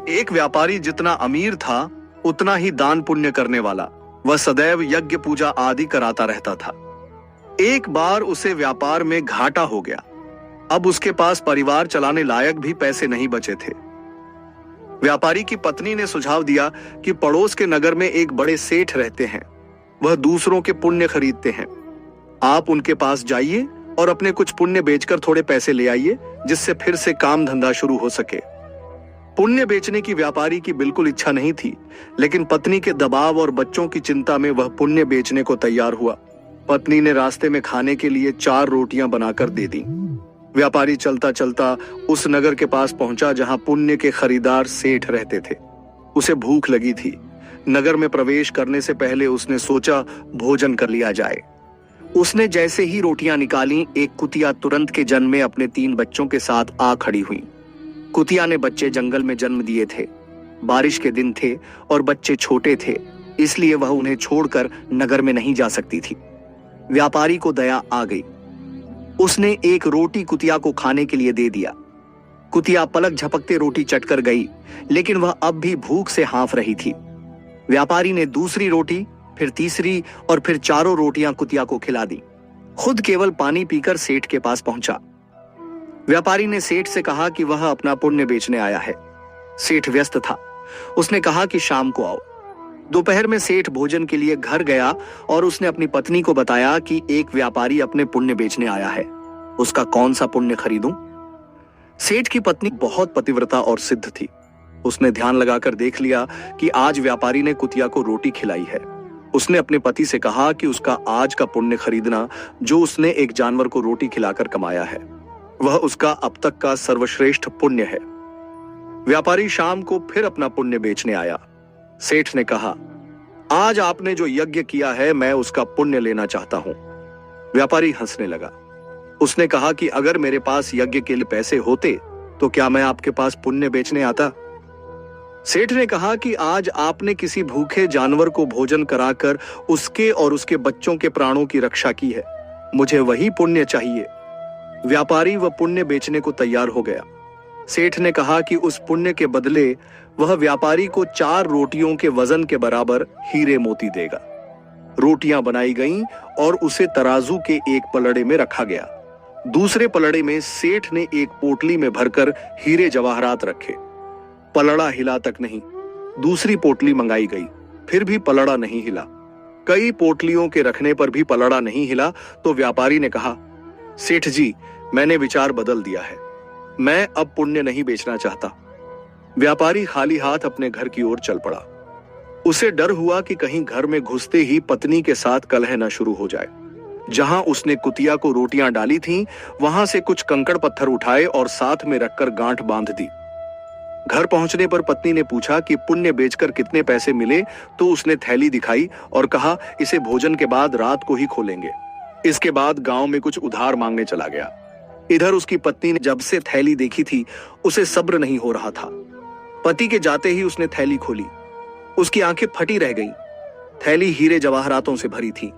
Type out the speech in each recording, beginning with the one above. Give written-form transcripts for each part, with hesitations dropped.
एक व्यापारी जितना अमीर था उतना ही दान पुण्य करने वाला। वह सदैव यज्ञ पूजा आदि कराता रहता था। एक बार उसे व्यापार में घाटा हो गया। अब उसके पास परिवार चलाने लायक भी पैसे नहीं बचे थे। व्यापारी की पत्नी ने सुझाव दिया कि पड़ोस के नगर में एक बड़े सेठ रहते हैं। वह दूसरों के पुण्य खरीदते हैं। आप उनके पास जाइए और अपने कुछ पुण्य बेचकर थोड़े पैसे ले आइए, जिससे फिर से काम धंधा शुरू हो सके। पुण्य बेचने की व्यापारी की बिल्कुल इच्छा नहीं थी, लेकिन पत्नी के दबाव और बच्चों की चिंता में वह पुण्य बेचने को तैयार हुआ। पत्नी ने रास्ते में खाने के लिए 4 रोटियां बनाकर दे दी। व्यापारी चलता चलता उस नगर के पास पहुंचा जहां पुण्य के खरीदार सेठ रहते थे। उसे भूख लगी थी। नगर में प्रवेश करने से पहले उसने सोचा भोजन कर लिया जाए। उसने जैसे ही रोटियां निकाली, एक कुतिया तुरंत के जन्म में अपने 3 बच्चों के साथ आ खड़ी हुई। कुतिया ने बच्चे जंगल में जन्म दिए थे। बारिश के दिन थे और बच्चे छोटे थे, इसलिए वह उन्हें छोड़कर नगर में नहीं जा सकती थी। व्यापारी को दया आ गई। उसने एक रोटी कुतिया को खाने के लिए दे दिया। कुतिया पलक झपकते रोटी चटकर गई, लेकिन वह अब भी भूख से हाँफ रही थी। व्यापारी ने दूसरी रोटी, फिर तीसरी और फिर 4 रोटियां कुतिया को खिला दी। खुद केवल पानी पीकर सेठ के पास पहुंचा। व्यापारी ने सेठ से कहा कि वह अपना पुण्य बेचने आया है। सेठ व्यस्त था। उसने कहा कि शाम को आओ। दोपहर में सेठ भोजन के लिए घर गया और उसने अपनी पत्नी को बताया कि एक व्यापारी अपने पुण्य बेचने आया है। उसका कौन सा पुण्य खरीदूं? सेठ की पत्नी बहुत पतिव्रता और सिद्ध थी। उसने ध्यान लगाकर देख लिया कि आज व्यापारी ने कुतिया को रोटी खिलाई है। उसने अपने पति से कहा कि उसका आज का पुण्य खरीदना, जो उसने एक जानवर को रोटी खिलाकर कमाया है, वह उसका अब तक का सर्वश्रेष्ठ पुण्य है। व्यापारी शाम को फिर अपना पुण्य बेचने आया। सेठ ने कहा, आज आपने जो यज्ञ किया है, मैं उसका पुण्य लेना चाहता हूं। व्यापारी हंसने लगा। उसने कहा कि अगर मेरे पास यज्ञ के लिए पैसे होते तो क्या मैं आपके पास पुण्य बेचने आता? सेठ ने कहा कि आज आपने किसी भूखे जानवर को भोजन कराकर उसके और उसके बच्चों के प्राणों की रक्षा की है। मुझे वही पुण्य चाहिए। व्यापारी वह पुण्य बेचने को तैयार हो गया। सेठ ने कहा कि उस पुण्य के बदले वह व्यापारी को 4 रोटियों के वजन के बराबर हीरे मोती देगा। रोटियां बनाई गईं और उसे तराजू के एक पलड़े में रखा गया। दूसरे पलड़े में सेठ ने एक पोटली में भरकर हीरे जवाहरात रखे। पलड़ा हिला तक नहीं। दूसरी पोटली मंगाई गई, फिर भी पलड़ा नहीं हिला। कई पोटलियों के रखने पर भी पलड़ा नहीं हिला तो व्यापारी ने कहा, सेठ जी, मैंने विचार बदल दिया है। मैं अब पुण्य नहीं बेचना चाहता। व्यापारी खाली हाथ अपने घर की ओर चल पड़ा। उसे डर हुआ कि कहीं घर में घुसते ही पत्नी के साथ कलह न शुरू हो जाए। जहां उसने कुतिया को रोटियां डाली थीं, वहां से कुछ कंकड़ पत्थर उठाए और साथ में रखकर गांठ बांध दी। घर पहुंचने पर पत्नी ने पूछा कि पुण्य बेचकर कितने पैसे मिले, तो उसने थैली दिखाई और कहा, इसे भोजन के बाद रात को ही खोलेंगे। इसके बाद गांव में कुछ उधार मांगने चला गया। इधर उसकी पत्नी ने जब से थैली देखी थी, उसे सब्र नहीं हो रहा था। पति के जाते ही उसने थैली खोली। उसकी आंखें फटी रह गईं। थैली हीरे जवाहरातों से भरी थी।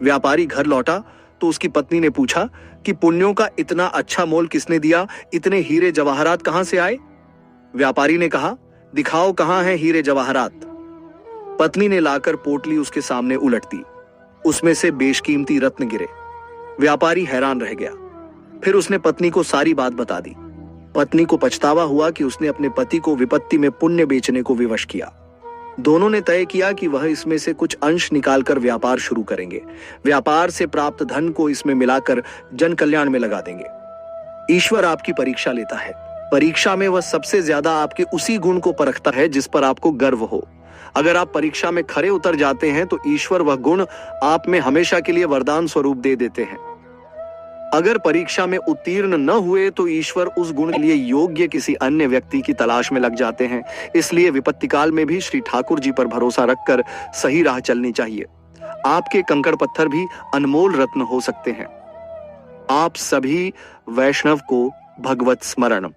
व्यापारी घर लौटा तो उसकी पत्नी ने पूछा कि पुण्यों का इतना अच्छा मोल किसने दिया? इतने हीरे जवाहरात कहां से आए? व्यापारी ने कहा, दिखाओ कहां है हीरे जवाहरात। पत्नी ने लाकर पोटली उसके सामने उलट दी। उसमें से बेशकीमती रत्न गिरे। व्यापारी हैरान रह गया। फिर उसने पत्नी को सारी बात बता दी। पत्नी को पछतावा हुआ कि उसने अपने पति को विपत्ति में पुण्य बेचने को विवश किया। दोनों ने तय किया कि वह इसमें से कुछ अंश निकालकर व्यापार शुरू करेंगे। व्यापार से प्राप्त धन को इसमें मिलाकर जन कल्याण में लगा देंगे। ईश्वर आपकी परीक्षा लेता है। परीक्षा में वह सबसे ज्यादा आपके उसी गुण को परखता है जिस पर आपको गर्व हो। अगर आप परीक्षा में खरे उतर जाते हैं तो ईश्वर वह गुण आप में हमेशा के लिए वरदान स्वरूप दे देते हैं। अगर परीक्षा में उत्तीर्ण न हुए तो ईश्वर उस गुण के लिए योग्य किसी अन्य व्यक्ति की तलाश में लग जाते हैं। इसलिए विपत्ति काल में भी श्री ठाकुर जी पर भरोसा रखकर सही राह चलनी चाहिए। आपके कंकड़ पत्थर भी अनमोल रत्न हो सकते हैं। आप सभी वैष्णव को भगवत स्मरण।